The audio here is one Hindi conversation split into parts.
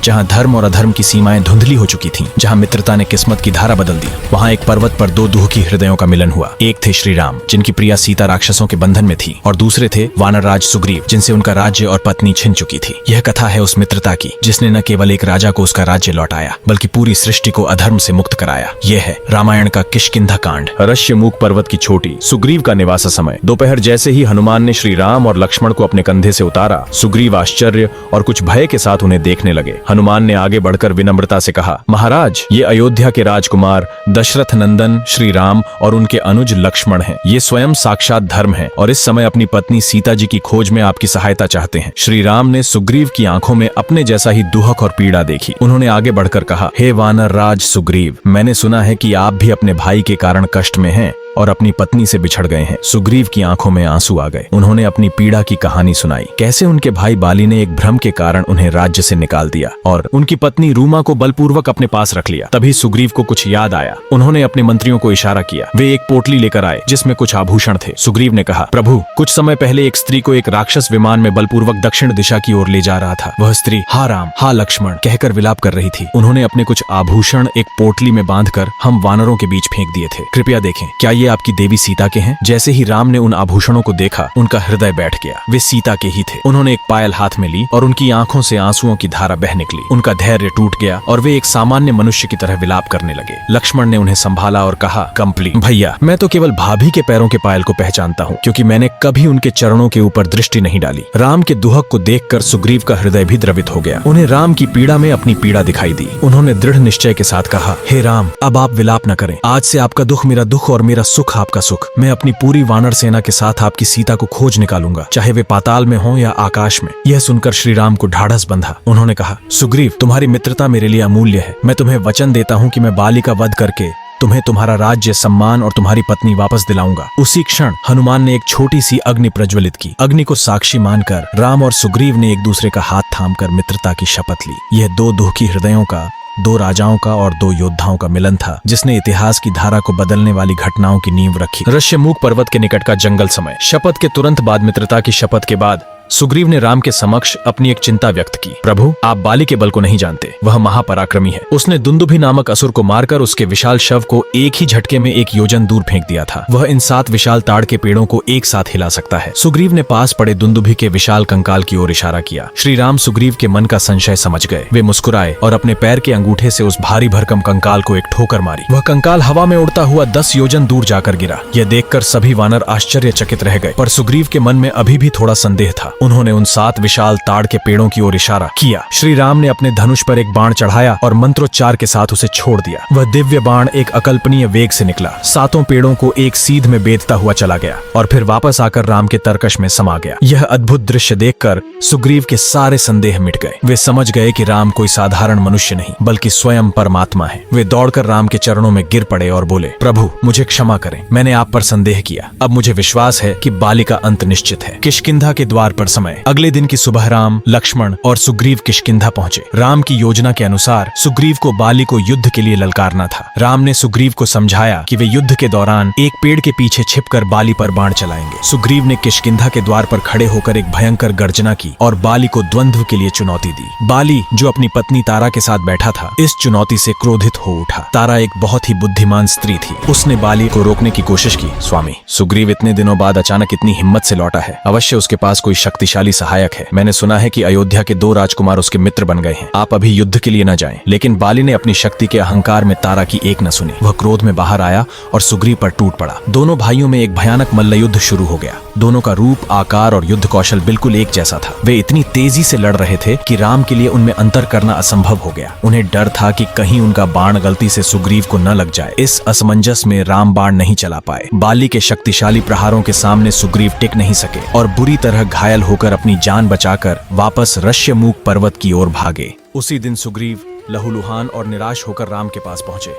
जहाँ धर्म और अधर्म की सीमाएं धुंधली हो चुकी थीं, जहाँ मित्रता ने किस्मत की धारा बदल दी। वहाँ एक पर्वत पर दो दुखी हृदयों का मिलन हुआ। एक थे श्री राम, जिनकी प्रिया सीता राक्षसों के बंधन में थी, और दूसरे थे वानर राज सुग्रीव, जिनसे उनका राज्य और पत्नी छिन चुकी थी। यह कथा है उस मित्रता की जिसने न केवल एक राजा को उसका राज्य लौटाया, बल्कि पूरी सृष्टि को अधर्म से मुक्त कराया। यह है रामायण का किष्किंधा कांड। रश्यमुख पर्वत की छोटी सुग्रीव का निवास समय। दोपहर जैसे ही हनुमान ने श्री राम और लक्ष्मण को अपने कंधे से उतारा, सुग्रीव आश्चर्य और कुछ भय के साथ उन्हें देखने लगे। हनुमान ने आगे बढ़कर विनम्रता से कहा, महाराज, ये अयोध्या के राजकुमार दशरथ नंदन श्री राम और उनके अनुज लक्ष्मण हैं। ये स्वयं साक्षात धर्म हैं और इस समय अपनी पत्नी सीता जी की खोज में आपकी सहायता चाहते हैं। श्री राम ने सुग्रीव की आंखों में अपने जैसा ही दुहक और पीड़ा देखी। उन्होंने आगे बढ़कर कहा, हे वानर राज सुग्रीव, मैंने सुना है कि आप भी अपने भाई के कारण कष्ट में हैं और अपनी पत्नी से बिछड़ गए हैं। सुग्रीव की आंखों में आंसू आ गए। उन्होंने अपनी पीड़ा की कहानी सुनाई, कैसे उनके भाई बाली ने एक भ्रम के कारण उन्हें राज्य से निकाल दिया और उनकी पत्नी रूमा को बलपूर्वक अपने पास रख लिया। तभी सुग्रीव को कुछ याद आया। उन्होंने अपने मंत्रियों को इशारा किया। वे एक पोटली लेकर आए जिसमें कुछ आभूषण थे। सुग्रीव ने कहा, प्रभु, कुछ समय पहले एक स्त्री को एक राक्षस विमान में बलपूर्वक दक्षिण दिशा की ओर ले जा रहा था। वह स्त्री हा राम हा लक्ष्मण कहकर विलाप कर रही थी। उन्होंने अपने कुछ आभूषण एक पोटली में बांधकर हम वानरों के बीच फेंक दिए थे। कृपया देखें, क्या ये आपकी देवी सीता के हैं? जैसे ही राम ने उन आभूषणों को देखा, उनका हृदय बैठ गया। वे सीता के ही थे। उन्होंने एक पायल हाथ में ली और उनकी आंखों से आंसुओं की धारा बह निकली। उनका धैर्य टूट गया और वे एक सामान्य मनुष्य की तरह विलाप करने लगे। लक्ष्मण ने उन्हें संभाला और कहा, कंपली भैया, मैं तो केवल भाभी के पैरों के पायल को पहचानता हूँ, क्योंकि मैंने कभी उनके चरणों के ऊपर दृष्टि नहीं डाली। राम के दुहक को देखकर सुग्रीव का हृदय भी द्रवित हो गया। उन्हें राम की पीड़ा में अपनी पीड़ा दिखाई दी। उन्होंने दृढ़ निश्चय के साथ कहा, हे राम, अब आप विलाप न करें। आज से आपका दुख मेरा दुख और मेरा सुख आपका सुख। मैं अपनी पूरी वानर सेना के साथ आपकी सीता को खोज निकालूंगा, चाहे वे पाताल में हो या आकाश में। यह सुनकर श्री राम को ढाढ़स बंधा। उन्होंने कहा, सुग्रीव, तुम्हारी मित्रता मेरे लिए अमूल्य है। मैं तुम्हें वचन देता हूँ कि मैं बाली का वध करके तुम्हें तुम्हारा राज्य, सम्मान और तुम्हारी पत्नी वापस दिलाऊंगा। उसी क्षण हनुमान ने एक छोटी सी अग्नि प्रज्वलित की। अग्नि को साक्षी मानकर राम और सुग्रीव ने एक दूसरे का हाथ थामकर मित्रता की शपथ ली। यह दो दुखी हृदयों का, दो राजाओं का और दो योद्धाओं का मिलन था, जिसने इतिहास की धारा को बदलने वाली घटनाओं की नींव रखी। रश्यमुख पर्वत के निकट का जंगल समय। शपथ के तुरंत बाद, मित्रता की शपथ के बाद, सुग्रीव ने राम के समक्ष अपनी एक चिंता व्यक्त की। प्रभु, आप बाली के बल को नहीं जानते। वह महापराक्रमी है। उसने दुंदुभि नामक असुर को मारकर उसके विशाल शव को एक ही झटके में 1 योजन दूर फेंक दिया था। वह इन 7 विशाल ताड़ के पेड़ों को एक साथ हिला सकता है। सुग्रीव ने पास पड़े दुंदुभि के विशाल कंकाल की ओर इशारा किया। श्री राम सुग्रीव के मन का संशय समझ गए। वे मुस्कुराए और अपने पैर के अंगूठे से उस भारी भरकम कंकाल को एक ठोकर मारी। वह कंकाल हवा में उड़ता हुआ 10 योजन दूर जाकर गिरा। यह देखकर सभी वानर आश्चर्यचकित रह गए, पर सुग्रीव के मन में अभी भी थोड़ा संदेह था। उन्होंने उन 7 विशाल ताड़ के पेड़ों की ओर इशारा किया। श्री राम ने अपने धनुष पर एक बाण चढ़ाया और मंत्रोच्चार के साथ उसे छोड़ दिया। वह दिव्य बाण एक अकल्पनीय वेग से निकला, 7 पेड़ों को एक सीध में बेधता हुआ चला गया और फिर वापस आकर राम के तरकश में समा गया। यह अद्भुत दृश्य देखकर सुग्रीव के सारे संदेह मिट गए। वे समझ गए कि राम कोई साधारण मनुष्य नहीं, बल्कि स्वयं परमात्मा है। वे दौड़कर राम के चरणों में गिर पड़े और बोले, प्रभु, मुझे क्षमा करें। मैंने आप पर संदेह किया। अब मुझे विश्वास है कि बाली का अंत निश्चित है। किष्किंधा के द्वार पर समय। अगले दिन की सुबह राम, लक्ष्मण और सुग्रीव किष्किंधा पहुंचे। राम की योजना के अनुसार सुग्रीव को बाली को युद्ध के लिए ललकारना था। राम ने सुग्रीव को समझाया कि वे युद्ध के दौरान एक पेड़ के पीछे छिपकर बाली पर बाण चलाएंगे। सुग्रीव ने किष्किंधा के द्वार पर खड़े होकर एक भयंकर गर्जना की और बाली को द्वंद्व के लिए चुनौती दी। बाली, जो अपनी पत्नी तारा के साथ बैठा था, इस चुनौती से क्रोधित हो उठा। तारा एक बहुत ही बुद्धिमान स्त्री थी। उसने बाली को रोकने की कोशिश की। स्वामी, सुग्रीव इतने दिनों बाद अचानक इतनी हिम्मत से लौटा है। अवश्य उसके पास कोई शक्तिशाली सहायक है। मैंने सुना है कि अयोध्या के 2 राजकुमार उसके मित्र बन गए हैं। आप अभी युद्ध के लिए न जाएं। लेकिन बाली ने अपनी शक्ति के अहंकार में तारा की एक न सुनी। वह क्रोध में बाहर आया और सुग्रीव पर टूट पड़ा। दोनों भाइयों में एक भयानक मल्लयुद्ध शुरू हो गया। दोनों का रूप, आकार और युद्ध कौशल बिल्कुल एक जैसा था। वे इतनी तेजी से लड़ रहे थे कि राम के लिए उनमें अंतर करना असंभव हो गया। उन्हें डर था कि कहीं उनका बाण गलती से सुग्रीव को न लग जाए। इस असमंजस में राम बाण नहीं चला पाए। बाली के शक्तिशाली प्रहारों के सामने सुग्रीव टिक नहीं सके और बुरी तरह घायल होकर अपनी जान बचाकर वापस रश्यमुख पर्वत की ओर भागे। उसी दिन सुग्रीव लहूलुहान और निराश होकर राम के पास पहुंचे।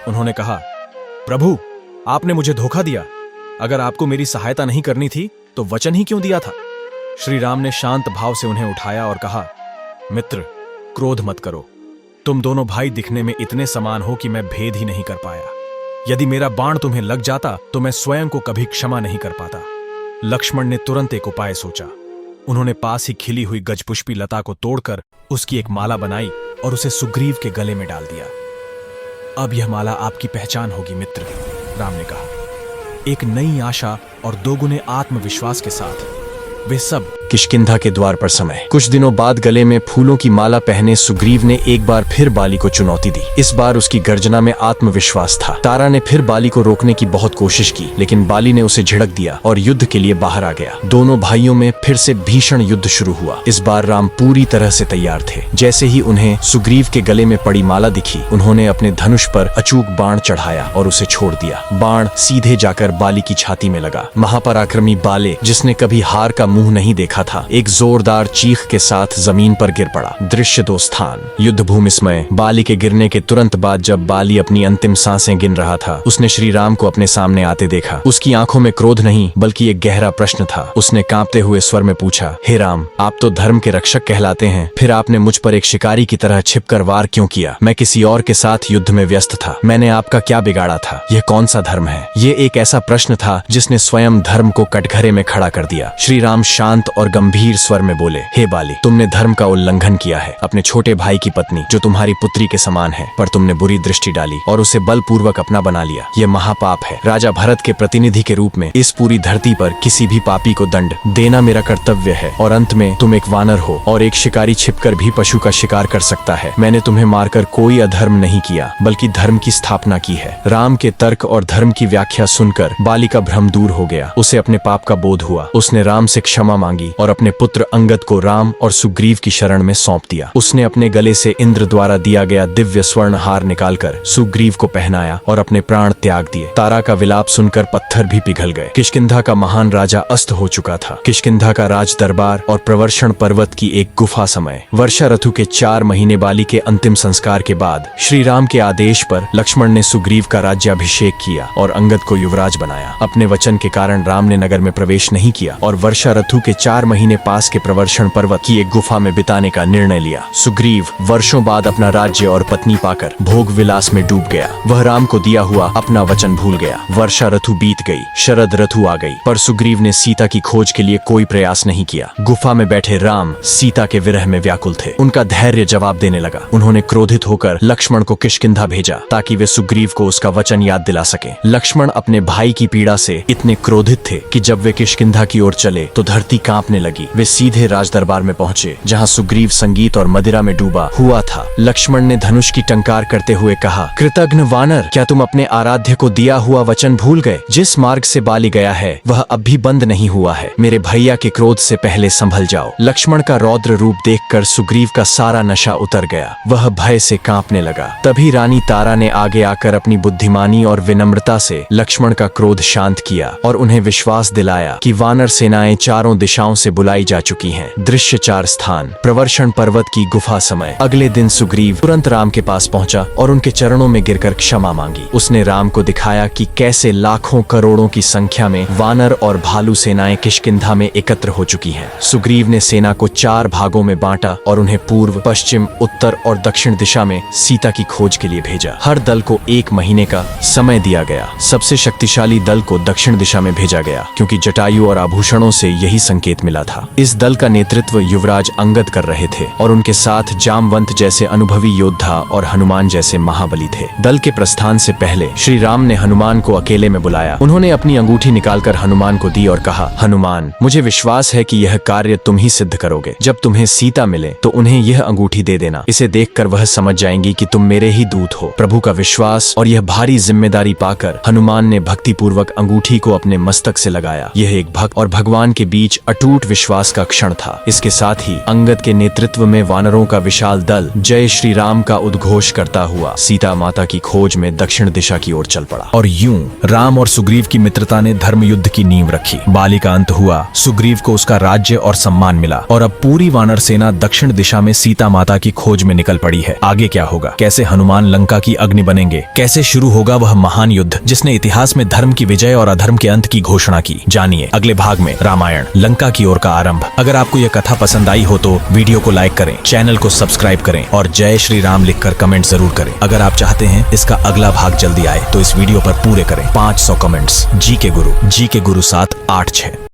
उन्होंने कहा, प्रभु, आपने मुझे धोखा दिया। अगर आपको मेरी सहायता नहीं करनी थी तो वचन ही क्यों दिया था? श्री राम ने शांत भाव से उन्हें उठाया और कहा, मित्र, क्रोध मत करो। तुम दोनों भाई दिखने में इतने समान हो कि मैं भेद ही नहीं कर पाया। यदि मेरा बाण तुम्हें लग जाता तो मैं स्वयं को कभी क्षमा नहीं कर पाता। लक्ष्मण ने तुरंत एक उपाय सोचा। उन्होंने पास ही खिली हुई गजपुष्पी लता को तोड़कर उसकी एक माला बनाई और उसे सुग्रीव के गले में डाल दिया। अब यह माला आपकी पहचान होगी मित्र, राम ने कहा। एक नई आशा और दोगुने आत्मविश्वास के साथ वे सब किष्किंधा के द्वार पर समय। कुछ दिनों बाद गले में फूलों की माला पहने सुग्रीव ने एक बार फिर बाली को चुनौती दी। इस बार उसकी गर्जना में आत्मविश्वास था। तारा ने फिर बाली को रोकने की बहुत कोशिश की, लेकिन बाली ने उसे झिड़क दिया और युद्ध के लिए बाहर आ गया। दोनों भाइयों में फिर से भीषण युद्ध शुरू हुआ। इस बार राम पूरी तरह से तैयार थे। जैसे ही उन्हें सुग्रीव के गले में पड़ी माला दिखी, उन्होंने अपने धनुष पर अचूक बाण चढ़ाया और उसे छोड़ दिया। बाण सीधे जाकर बाली की छाती में लगा। महापराक्रमी बाले, जिसने कभी हार का मुंह नहीं देखा था, एक जोरदार चीख के साथ जमीन पर गिर पड़ा। दृश्य दो स्थान। युद्ध भूमि में बाली के गिरने के तुरंत बाद जब बाली अपनी अंतिम सांसें गिन रहा था, उसने श्री राम को अपने सामने आते देखा। उसकी आंखों में क्रोध नहीं बल्कि एक गहरा प्रश्न था। उसने कांपते हुए स्वर में पूछा, हे राम, आप तो धर्म के रक्षक कहलाते हैं, फिर आपने मुझ पर एक शिकारी की तरह छिपकर वार क्यों किया? मैं किसी और के साथ युद्ध में व्यस्त था। मैंने आपका क्या बिगाड़ा था? यह कौन सा धर्म है? ये एक ऐसा प्रश्न था जिसने स्वयं धर्म को कटघरे में खड़ा कर दिया। श्री राम शांत और गंभीर स्वर में बोले, हे बाली, तुमने धर्म का उल्लंघन किया है। अपने छोटे भाई की पत्नी, जो तुम्हारी पुत्री के समान है, पर तुमने बुरी दृष्टि डाली और उसे बलपूर्वक अपना बना लिया। यह महापाप है। राजा भरत के प्रतिनिधि के रूप में इस पूरी धरती पर किसी भी पापी को दंड देना मेरा कर्तव्य है। और अंत में तुम एक वानर हो और एक शिकारी छिपकर भी पशु का शिकार कर सकता है। मैंने तुम्हें मारकर कोई अधर्म नहीं किया, बल्कि धर्म की स्थापना की है। राम के तर्क और धर्म की व्याख्या सुनकर बाली का भ्रम दूर हो गया। उसे अपने पाप का बोध हुआ। उसने राम से क्षमा मांगी और अपने पुत्र अंगद को राम और सुग्रीव की शरण में सौंप दिया। उसने अपने गले से इंद्र द्वारा दिया गया दिव्य स्वर्ण हार निकालकर सुग्रीव को पहनाया और अपने प्राण त्याग दिए। तारा का विलाप सुनकर पत्थर भी पिघल गए। किष्किंधा का महान राजा अस्त हो चुका था। किष्किंधा का राज दरबार और प्रवर्षण पर्वत की एक गुफा समय। वर्षा ऋतु के 4 महीने बाली के अंतिम संस्कार के बाद श्री राम के आदेश पर लक्ष्मण ने सुग्रीव का राज्याभिषेक किया और अंगद को युवराज बनाया। अपने वचन के कारण राम ने नगर में प्रवेश नहीं किया और वर्षा ऋतु के 4 महीने पास के प्रवर्षण पर्वत की एक गुफा में बिताने का निर्णय लिया। सुग्रीव वर्षों बाद अपना राज्य और पत्नी पाकर भोग विलास में डूब गया। वह राम को दिया हुआ अपना वचन भूल गया। वर्षा ऋतु बीत गई, शरद ऋतु आ गई, पर सुग्रीव ने सीता की खोज के लिए कोई प्रयास नहीं किया। गुफा में बैठे राम सीता के विरह में व्याकुल थे। उनका धैर्य जवाब देने लगा। उन्होंने क्रोधित होकर लक्ष्मण को किष्किंधा भेजा ताकि वे सुग्रीव को उसका वचन याद दिला सके। लक्ष्मण अपने भाई की पीड़ा से इतने क्रोधित थे कि जब वे किष्किंधा की ओर चले तो धरती कांपने लगी। वे सीधे राजदरबार में पहुंचे, जहां सुग्रीव संगीत और मदिरा में डूबा हुआ था। लक्ष्मण ने धनुष की टंकार करते हुए कहा, कृतघ्न वानर, क्या तुम अपने आराध्य को दिया हुआ वचन भूल गए? जिस मार्ग से बाली गया है वह अब भी बंद नहीं हुआ है। मेरे भैया के क्रोध से पहले संभल जाओ। लक्ष्मण का रौद्र रूप देखकर सुग्रीव का सारा नशा उतर गया। वह भय से कांपने लगा। तभी रानी तारा ने आगे आकर अपनी बुद्धिमानी और विनम्रता से लक्ष्मण का क्रोध शांत किया और उन्हें विश्वास दिलाया कि वानर सेनाएं चारों दिशाओं से बुलाई जा चुकी हैं। दृश्य 4 स्थान। प्रवर्षण पर्वत की गुफा समय। अगले दिन सुग्रीव तुरंत राम के पास पहुंचा और उनके चरणों में गिरकर क्षमा मांगी। उसने राम को दिखाया कि कैसे लाखों करोड़ों की संख्या में वानर और भालू सेनाएं किष्किंधा में एकत्र हो चुकी हैं। सुग्रीव ने सेना को 4 भागों में बांटा और उन्हें पूर्व, पश्चिम, उत्तर और दक्षिण दिशा में सीता की खोज के लिए भेजा। हर दल को 1 महीने का समय दिया गया। सबसे शक्तिशाली दल को दक्षिण दिशा में भेजा गया, क्योंकि जटायु और आभूषणों से यही संकेत मिला था। इस दल का नेतृत्व युवराज अंगद कर रहे थे और उनके साथ जामवंत जैसे अनुभवी योद्धा और हनुमान जैसे महाबली थे। दल के प्रस्थान से पहले श्री राम ने हनुमान को अकेले में बुलाया। उन्होंने अपनी अंगूठी निकालकर हनुमान को दी और कहा, हनुमान, मुझे विश्वास है कि यह कार्य तुम ही सिद्ध करोगे। जब तुम्हें सीता मिले तो उन्हें यह अंगूठी दे देना। इसे देखकर वह समझ जाएंगी कि तुम मेरे ही दूत हो। प्रभु का विश्वास और यह भारी जिम्मेदारी पाकर हनुमान ने भक्तिपूर्वक अंगूठी को अपने मस्तक से लगाया। यह एक भक्त और भगवान के बीच अटूट विश्वास का क्षण था। इसके साथ ही अंगद के नेतृत्व में वानरों का विशाल दल जय श्री राम का उद्घोष करता हुआ सीता माता की खोज में दक्षिण दिशा की ओर चल पड़ा। और यूं राम और सुग्रीव की मित्रता ने धर्म युद्ध की नींव रखी। बाली का अंत हुआ, सुग्रीव को उसका राज्य और सम्मान मिला और अब पूरी वानर सेना दक्षिण दिशा में सीता माता की खोज में निकल पड़ी है। आगे क्या होगा? कैसे हनुमान लंका की अग्नि बनेंगे? कैसे शुरू होगा वह महान युद्ध जिसने इतिहास में धर्म की विजय और अधर्म के अंत की घोषणा की? जानिए अगले भाग में रामायण लंका की ओर का आरंभ। अगर आपको यह कथा पसंद आई हो तो वीडियो को लाइक करें, चैनल को सब्सक्राइब करें और जय श्री राम लिखकर कमेंट जरूर करें। अगर आप चाहते हैं इसका अगला भाग जल्दी आए तो इस वीडियो पर पूरे करें 500 कमेंट्स। जी के गुरु 786।